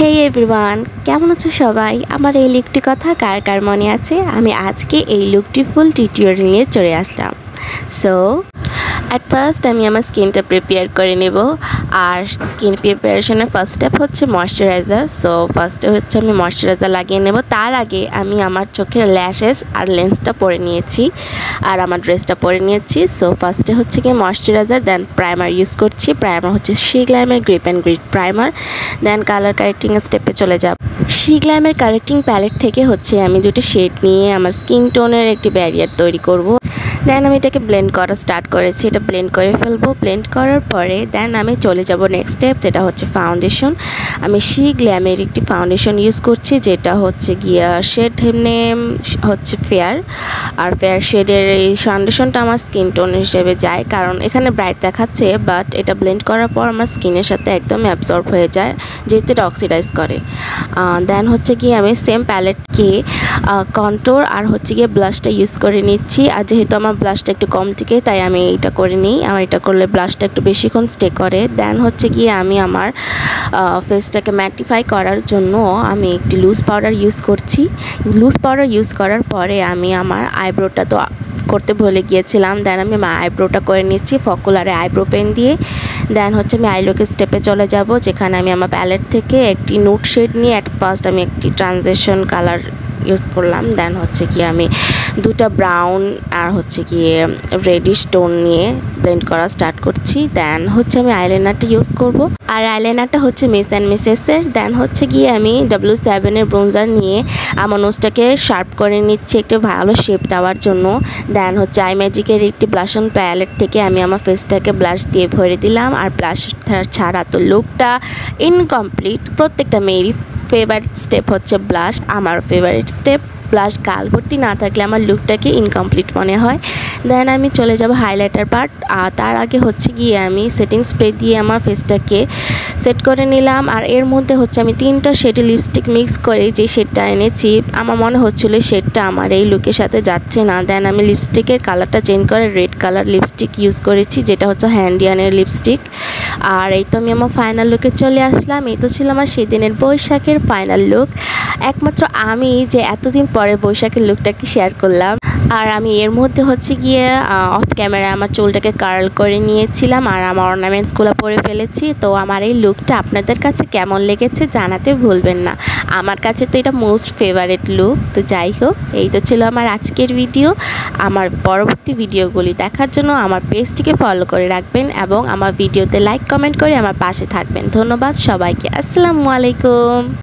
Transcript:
হেই everyone, কেমন আছো সবাই? আমার এই লুকটি কথা কার কার মনে আছে? আমি আজকে এই লুকটি ফুল টিউটোরিয়াল নিয়ে চলে আসলাম। সো অ্যাট ফার্স্ট আমি আমার স্কিনটা প্রিপেয়ার করে নেব। আর স্কিন প্রিপারেশনের ফার্স্ট স্টেপ হচ্ছে ময়শ্চারাইজার। সো ফার্স্টে হচ্ছে আমি ময়শ্চারাইজার লাগিয়ে নেব। তার আগে আমি আমার চোখের ল্যাশেস আর লেন্সটা পরে নিয়েছি আর আমার ড্রেসটা পরে নিয়েছি। সো ফার্স্টে হচ্ছে কি ময়শ্চারাইজার, দেন প্রাইমার ইউজ করছি। প্রাইমার হচ্ছে শি গ্ল্যামের grip and grit primer. Then colour কারেক্টিংয়ের স্টেপে চলে যাব। শি গ্ল্যামের কারেক্টিং প্যালেট থেকে হচ্ছে আমি দুটো শেড নিয়ে আমার স্কিন টোনের একটি ব্যারিয়ার তৈরি করব। দেন আমি এটাকে ব্লেন্ড করা স্টার্ট করেছি, এটা ব্লেন্ড করে ফেলবো। ব্লেন্ড করার পরে দেন আমি চলে যাব নেক্সট স্টেপ, যেটা হচ্ছে ফাউন্ডেশন। আমি শি গ্ল্যামের একটি ফাউন্ডেশন ইউজ করছি, যেটা হচ্ছে গিয়া শেড নেম হচ্ছে ফেয়ার। আর ফেয়ার শেডের এই ফাউন্ডেশনটা আমার স্কিন টোন হিসেবে যায়, কারণ এখানে ব্রাইট দেখাচ্ছে বাট এটা ব্লেন্ড করার পর আমার স্কিনের সাথে একদম অ্যাবজর্ব হয়ে যায়, যেহেতু এটা অক্সিডাইজ করে। দেন হচ্ছে গিয়ে আমি সেম প্যালেটকে কন্ট্রোর আর হচ্ছে গিয়ে ব্লাশটা ইউজ করে নিচ্ছি। আর যেহেতু আমার ব্লাশটা একটু কম থেকে, তাই আমি এটা করে নিই। আমার এটা করলে ব্লাশটা একটু বেশিক্ষণ স্টে করে। দেন হচ্ছে গিয়ে আমি আমার ফেসটাকে ম্যাটিফাই করার জন্য আমি একটি লুজ পাউডার ইউজ করছি। লুজ পাউডার ইউজ করার পরে আমি আমার আইব্রোটা তো করতে ভুলে গিয়েছিলাম, দেন আমি আইব্রোটা করে নিচ্ছি ফকুলারে আইব্রো পেন দিয়ে। দেন হচ্ছে আমি আইলুকের স্টেপে চলে যাব, যেখানে আমি আমার প্যালেট থেকে একটি নুট শেড নিয়ে অ্যাট ফার্স্ট আমি একটি ট্রানজিশন কালার ইউজ করলাম। দেন হচ্ছে কি আমি দুটা ব্রাউন আর হচ্ছে গিয়ে রেডিশ টোন নিয়ে ব্লেন্ড করা স্টার্ট করছি। দেন হচ্ছে আমি আইলাইনারটা ইউজ করব, আর আইলাইনারটা হচ্ছে মিস অ্যান্ড মিসেসের। দেন হচ্ছে গিয়ে আমি W7-এর ব্রোঞ্জার নিয়ে আমার নোজটাকে শার্প করে নিচ্ছি একটু ভালো শেপ দেওয়ার জন্য। দেন হচ্ছে আই ম্যাজিকের একটি ব্লাশ অন প্যালেট থেকে আমি আমার ফেসটাকে ব্লাশ দিয়ে ভরে দিলাম। আর ব্লাশ ছাড়া তো লুকটা ইনকমপ্লিট। প্রত্যেকটা মেয়েরই ফেভারিট স্টেপ হচ্ছে ব্লাশ। আমার ফেভারিট স্টেপ ব্লাশ গাল ভর্তি না থাকলে আমার লুকটাকে ইনকমপ্লিট মনে হয়। দেন আমি চলে যাব হাইলাইটার পার্ট। আর তার আগে হচ্ছে গিয়ে আমি সেটিং স্প্রে দিয়ে আমার ফেসটাকে সেট করে নিলাম। আর এর মধ্যে হচ্ছে আমি 3টা শেডে লিপস্টিক মিক্স করে যে শেডটা এনেছি, আমার মনে হচ্ছিলো শেডটা আমার এই লুকের সাথে যাচ্ছে না। দেন আমি লিপস্টিকের কালারটা চেঞ্জ করে রেড কালার লিপস্টিক ইউজ করেছি, যেটা হচ্ছে হ্যান্ডিয়ানের লিপস্টিক। আর এই তো আমি আমার ফাইনাল লুকে চলে আসলাম। এই তো ছিল আমার সেদিনের বৈশাখের ফাইনাল লুক। একমাত্র আমি যে এতদিন পরে বৈশাখের লুকটাকে শেয়ার করলাম। আর আমি এর মধ্যে হচ্ছে গিয়ে অফ ক্যামেরায় আমার চুলটাকে কার্ল করে নিয়েছিলাম আর আমার অর্নামেন্টসগুলো পরে ফেলেছি। তো আমার এই লুকটা আপনাদের কাছে কেমন লেগেছে জানাতে ভুলবেন না। আমার কাছে তো এটা মোস্ট ফেভারিট লুক। তো যাই হোক, এই তো ছিল আমার আজকের ভিডিও। আমার পরবর্তী ভিডিওগুলি দেখার জন্য আমার পেজটিকে ফলো করে রাখবেন এবং আমার ভিডিওতে লাইক কমেন্ট করে আমার পাশে থাকবেন। ধন্যবাদ সবাইকে। আসসালামু আলাইকুম।